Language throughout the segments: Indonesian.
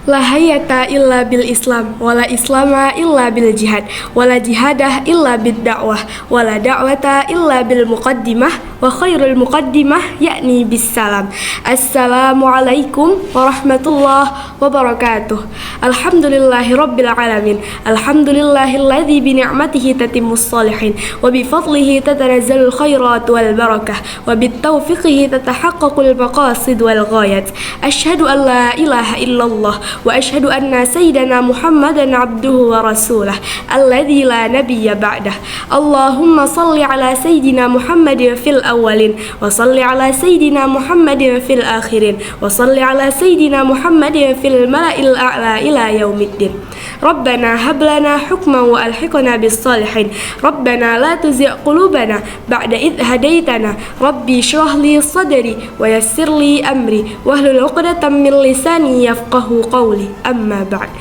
La hayata illa bil Islam, wala islama illa bil jihad, wala jihadah illa bid da'wah, wala da'wata illa bil muqaddimah, wa khairul muqaddimah yakni bis salam. Assalamualaikum warahmatullahi wabarakatuh. Alhamdulillahi rabbil alamin. Alhamdulillahilladzi bi ni'matihi tatimmus shalihin, wa bi fadlihi tatanazzalul khairat wal barakah, wa bit taufiqihi tatahaqqaqul maqasid wal ghayat. Asyhadu an la ilaha illallah wa asyhadu anna sayyidana Muhammadan abduhu wa rasulah alladzi la nabiyya ba'dah. Allahumma salli ala sayyidina Muhammadin fil awwalin wa salli ala sayyidina Muhammadin fil akhirin wa salli ala sayyidina Muhammadin fil mala'il a'la ila yaumiddin. Rabbana hab lana hukman wa alhiqna bis salihin. Rabbana la tuzigh qulubana ba'da idh hadaitana. Rabbi shrah li sadri wa yassir li amri wahlul 'uqdatam min lisani yafqahu qawli. Amma ba'd.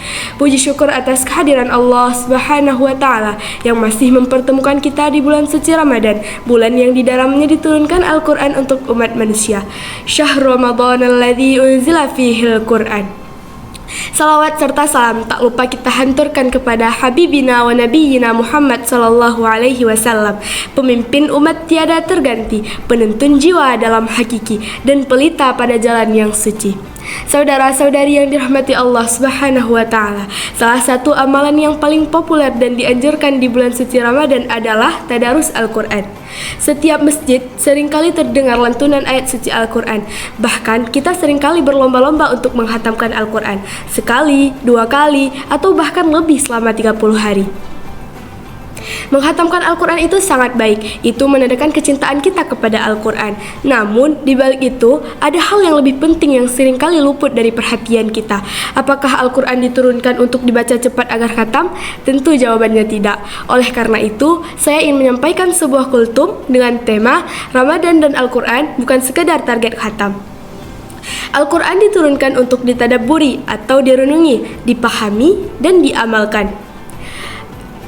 Puji syukur atas kehadiran Allah Subhanahu wa taala yang masih mempertemukan kita di bulan suci Ramadan, bulan yang di dalamnya diturunkan Al-Qur'an untuk umat manusia. Syahrul Ramadan alladzi unzila fihil Qur'an. Salawat serta salam tak lupa kita hanturkan kepada Habibina wa Nabiyina Muhammad sallallahu alaihi wasallam, pemimpin umat tiada terganti, penuntun jiwa dalam hakiki, dan pelita pada jalan yang suci. Saudara-saudari yang dirahmati Allah Subhanahu wa taala, salah satu amalan yang paling populer dan dianjurkan di bulan suci Ramadan adalah tadarus Al-Qur'an. Setiap masjid seringkali terdengar lantunan ayat suci Al-Qur'an. Bahkan kita seringkali berlomba-lomba untuk menghatamkan Al-Qur'an, sekali, 2 kali, atau bahkan lebih selama 30 hari. Menghatamkan Al-Quran itu sangat baik. Itu menandakan kecintaan kita kepada Al-Quran. Namun, di balik itu, ada hal yang lebih penting yang seringkali luput dari perhatian kita. Apakah Al-Quran diturunkan untuk dibaca cepat agar khatam? Tentu jawabannya tidak. Oleh karena itu, saya ingin menyampaikan sebuah kultum dengan tema Ramadan dan Al-Quran bukan sekedar target khatam. Al-Quran diturunkan untuk ditadabburi atau direnungi, dipahami, dan diamalkan.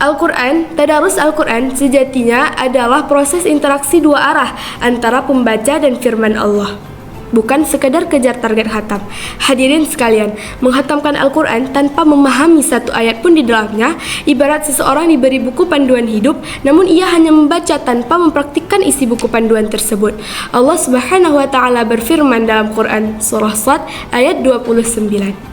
Al-Quran, tadarus Al-Quran sejatinya adalah proses interaksi 2 arah antara pembaca dan firman Allah, bukan sekadar kejar target khatam. Hadirin sekalian, menghatamkan Al-Quran tanpa memahami satu ayat pun di dalamnya ibarat seseorang diberi buku panduan hidup, namun ia hanya membaca tanpa mempraktikkan isi buku panduan tersebut. Allah Subhanahu wa taala berfirman dalam Quran surah Shad ayat 29.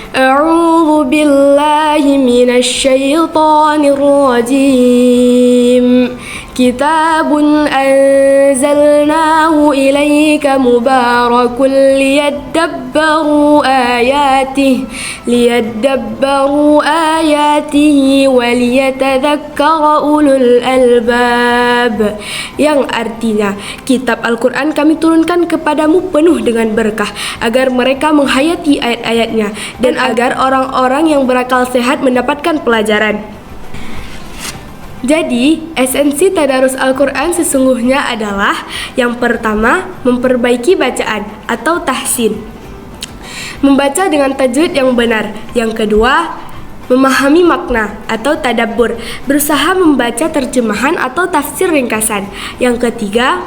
A'udzu billahi minasy syaithanir rajim. Kitabun anzalnahu ilaika mubarakun liyadabbaru ayatihi waliyatadzakkara ulul albab. Yang artinya, kitab Al-Quran kami turunkan kepadamu penuh dengan berkah agar mereka menghayati ayat-ayatnya dan agar orang-orang yang berakal sehat mendapatkan pelajaran. Jadi, esensi tadarus Al-Quran sesungguhnya adalah yang pertama, memperbaiki bacaan atau tahsin, membaca dengan tajwid yang benar. Yang kedua, memahami makna atau tadabbur, berusaha membaca terjemahan atau tafsir ringkasan. Yang ketiga,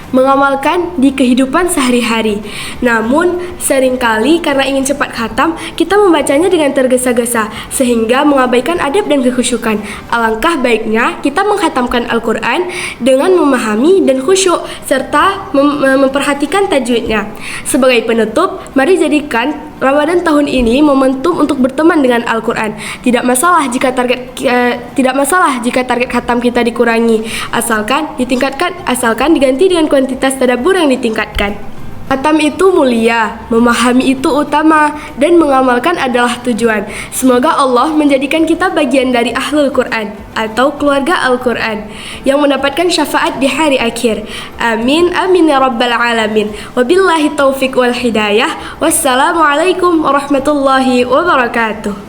mengamalkan di kehidupan sehari-hari. Namun, seringkali karena ingin cepat khatam, kita membacanya dengan tergesa-gesa sehingga mengabaikan adab dan kekhusyukan. Alangkah baiknya kita menghatamkan Al-Quran dengan memahami dan khusyuk serta memperhatikan tajwidnya. Sebagai penutup, mari jadikan Ramadan tahun ini momentum untuk berteman dengan Al-Quran. Tidak masalah jika target khatam kita dikurangi, asalkan diganti dengan kuantitas tadabbur yang ditingkatkan. Khatam itu mulia, memahami itu utama, dan mengamalkan adalah tujuan. Semoga Allah menjadikan kita bagian dari Ahlul Quran atau keluarga Al-Quran yang mendapatkan syafaat di hari akhir. Amin, amin ya rabbal alamin. Wabillahi taufiq wal hidayah. Wassalamualaikum warahmatullahi wabarakatuh.